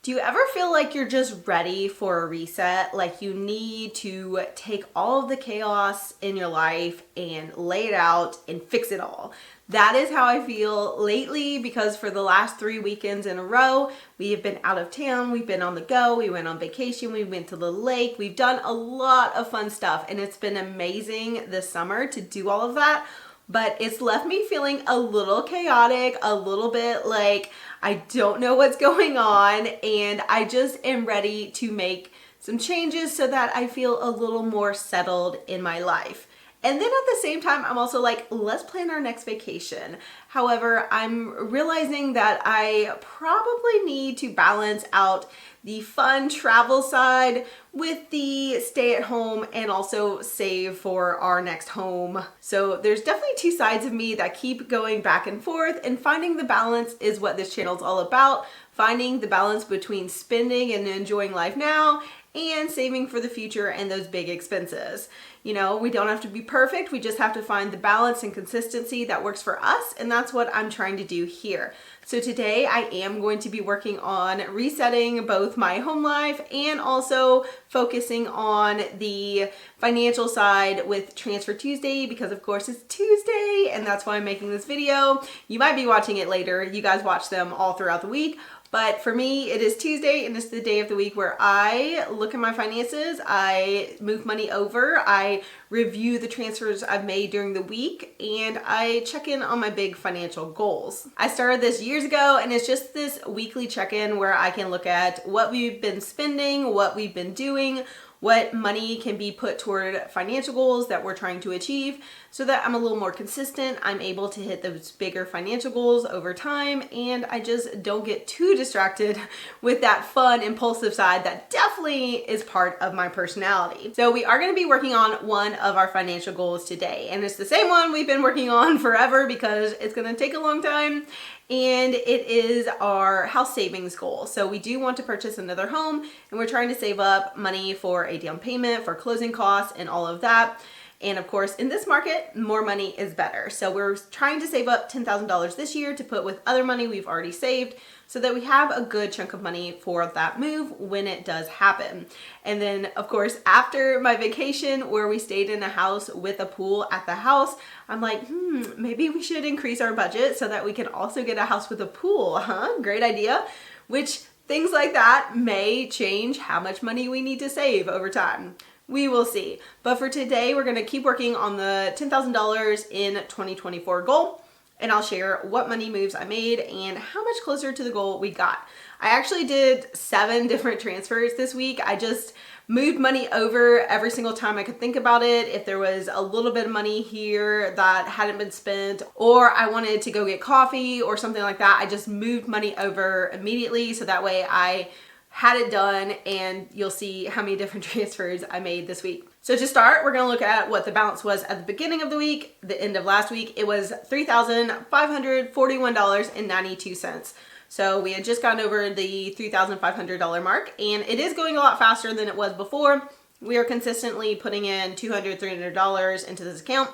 Do you ever feel like you're just ready for a reset? Like you need to take all of the chaos in your life and lay it out and fix it all. That is how I feel lately, because for the last 3 weekends in a row, we have been out of town, we've been on the go, we went on vacation, we went to the lake, we've done a lot of fun stuff, and it's been amazing this summer to do all of that. But it's left me feeling a little chaotic, a little bit like I don't know what's going on, and I just am ready to make some changes so that I feel a little more settled in my life. And then at the same time, I'm also like, let's plan our next vacation. However, I'm realizing that I probably need to balance out the fun travel side with the stay at home and also save for our next home. So there's definitely two sides of me that keep going back and forth, and finding the balance is what this channel is all about. Finding the balance between spending and enjoying life now and saving for the future and those big expenses. You know, we don't have to be perfect. We just have to find the balance and consistency that works for us. And that's what I'm trying to do here. So today I am going to be working on resetting both my home life and also focusing on the financial side with Transfer Tuesday, because of course it's Tuesday and that's why I'm making this video. You might be watching it later. You guys watch them all throughout the week. But for me, it is Tuesday, and it's the day of the week where I look at my finances, I move money over, I review the transfers I've made during the week, and I check in on my big financial goals. I started this years ago, and it's just this weekly check-in where I can look at what we've been spending, what we've been doing, what money can be put toward financial goals that we're trying to achieve, so that I'm a little more consistent. I'm able to hit those bigger financial goals over time, and I just don't get too distracted with that fun, impulsive side that definitely is part of my personality. So we are going to be working on one of our financial goals today, and it's the same one we've been working on forever because it's going to take a long time. And it is our house savings goal. So we do want to purchase another home, and we're trying to save up money for a down payment, for closing costs and all of that. And of course, in this market, more money is better. So we're trying to save up $10,000 this year to put with other money we've already saved, so that we have a good chunk of money for that move when it does happen. And then of course, after my vacation where we stayed in a house with a pool at the house, I'm like, maybe we should increase our budget so that we can also get a house with a pool, huh? Great idea. Which things like that may change how much money we need to save over time. We will see. But for today, we're going to keep working on the $10,000 in 2024 goal. And I'll share what money moves I made and how much closer to the goal we got. I actually did 7 different transfers this week. I just moved money over every single time I could think about it. If there was a little bit of money here that hadn't been spent, or I wanted to go get coffee or something like that, I just moved money over immediately. So that way I had it done, and you'll see how many different transfers I made this week. So to start, we're going to look at what the balance was at the beginning of the week. The end of last week, it was $3,541.92. So we had just gotten over the $3,500 mark, and it is going a lot faster than it was before. We are consistently putting in $200, $300 into this account.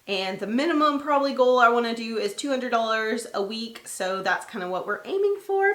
And the minimum probably goal I want to do is $200 a week. So that's kind of what we're aiming for.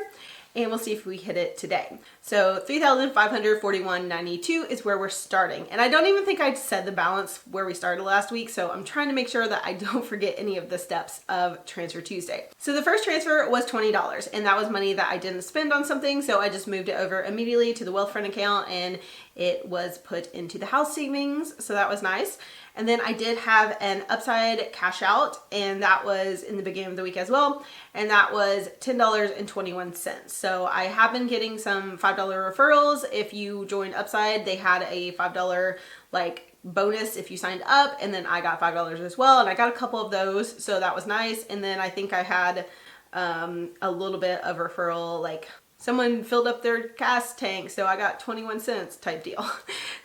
And we'll see if we hit it today. So $3,541.92 is where we're starting. And I don't even think I said the balance where we started last week, so I'm trying to make sure that I don't forget any of the steps of Transfer Tuesday. So the first transfer was $20, and that was money that I didn't spend on something, so I just moved it over immediately to the Wealthfront account, and it was put into the house savings, so that was nice. And then I did have an upside cash out, and that was in the beginning of the week as well. And that was $10.21. So I have been getting some $5 referrals. If you joined Upside, they had a $5 like bonus if you signed up. And then I got $5 as well. And I got a couple of those. So that was nice. And then I think I had a little bit of referral, like someone filled up their gas tank, so I got 21 cents type deal.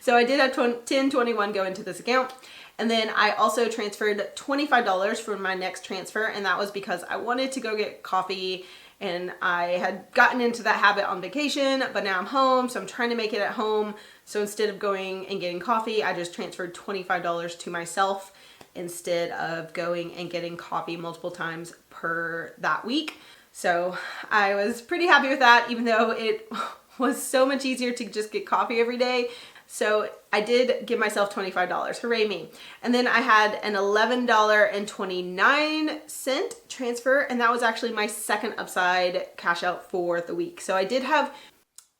So I did have 10.21 go into this account. And then I also transferred $25 for my next transfer, and that was because I wanted to go get coffee, and I had gotten into that habit on vacation, but now I'm home, so I'm trying to make it at home. So instead of going and getting coffee, I just transferred $25 to myself instead of going and getting coffee multiple times per that week. So I was pretty happy with that, even though it was so much easier to just get coffee every day. So I did give myself $25, hooray me. And then I had an $11.29 transfer, and that was actually my second Upside cash out for the week. So I did have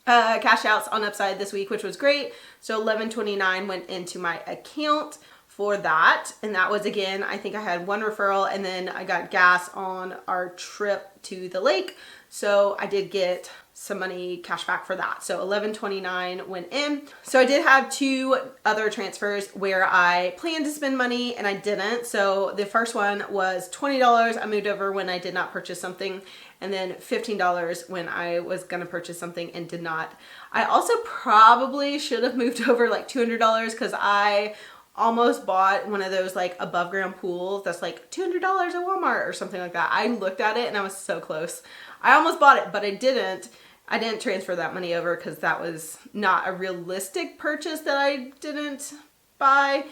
cash outs on Upside this week, which was great. So $11.29 went into my account for that. And that was, again, I think I had one referral, and then I got gas on our trip to the lake. So I did get some money cash back for that. So $11.29 went in. So I did have two other transfers where I planned to spend money and I didn't. So the first one was $20 I moved over when I did not purchase something, and then $15 when I was gonna purchase something and did not. I also probably should have moved over like $200 because I almost bought one of those like above ground pools that's like $200 at Walmart or something like that. I looked at it and I was so close. I almost bought it, but I didn't. I didn't transfer that money over because that was not a realistic purchase that I didn't buy.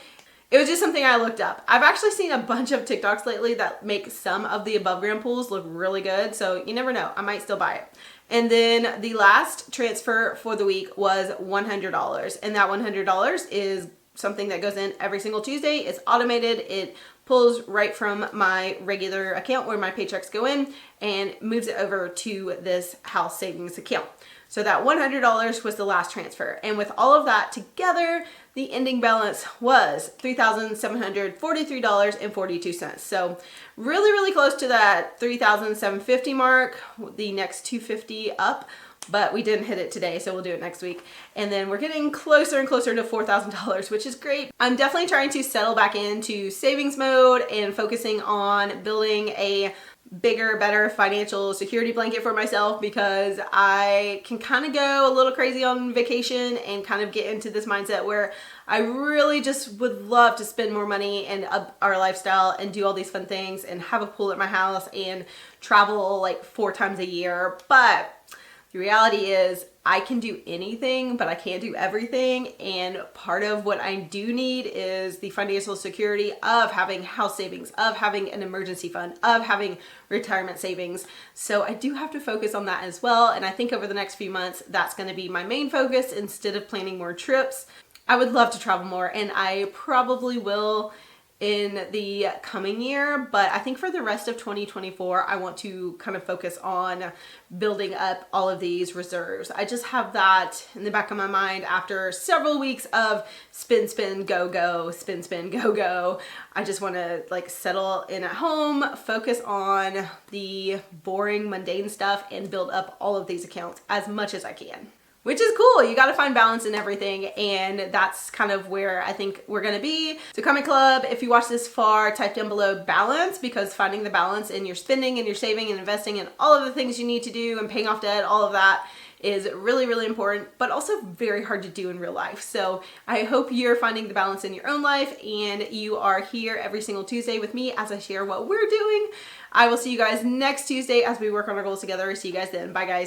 It was just something I looked up. I've actually seen a bunch of TikToks lately that make some of the above ground pools look really good. So you never know, I might still buy it. And then the last transfer for the week was $100. And that $100 is something that goes in every single Tuesday. It's automated. It pulls right from my regular account where my paychecks go in and moves it over to this house savings account. So that $100 was the last transfer. And with all of that together, the ending balance was $3,743.42. So really close to that $3,750 mark, the next $250 up. But we didn't hit it today, so we'll do it next week. And then we're getting closer and closer to $4,000, which is great. I'm definitely trying to settle back into savings mode and focusing on building a bigger, better financial security blanket for myself, because I can kind of go a little crazy on vacation and kind of get into this mindset where I really just would love to spend more money and up our lifestyle and do all these fun things and have a pool at my house and travel like 4 times a year. But the reality is I can do anything, but I can't do everything. And part of what I do need is the financial security of having house savings, of having an emergency fund, of having retirement savings. So I do have to focus on that as well. And I think over the next few months, that's going to be my main focus instead of planning more trips. I would love to travel more, and I probably will in the coming year, but I think for the rest of 2024, I want to kind of focus on building up all of these reserves. I just have that in the back of my mind after several weeks of spin, go, go, spin, go, go. I just want to like settle in at home, focus on the boring, mundane stuff, and build up all of these accounts as much as I can. Which is cool. You got to find balance in everything, and that's kind of where I think we're going to be. So comment club, if you watch this far, type down below balance, because finding the balance in your spending and your saving and investing and all of the things you need to do and paying off debt, all of that is really important, but also very hard to do in real life. So I hope you're finding the balance in your own life and you are here every single Tuesday with me as I share what we're doing. I will see you guys next Tuesday as we work on our goals together. See you guys then. Bye guys.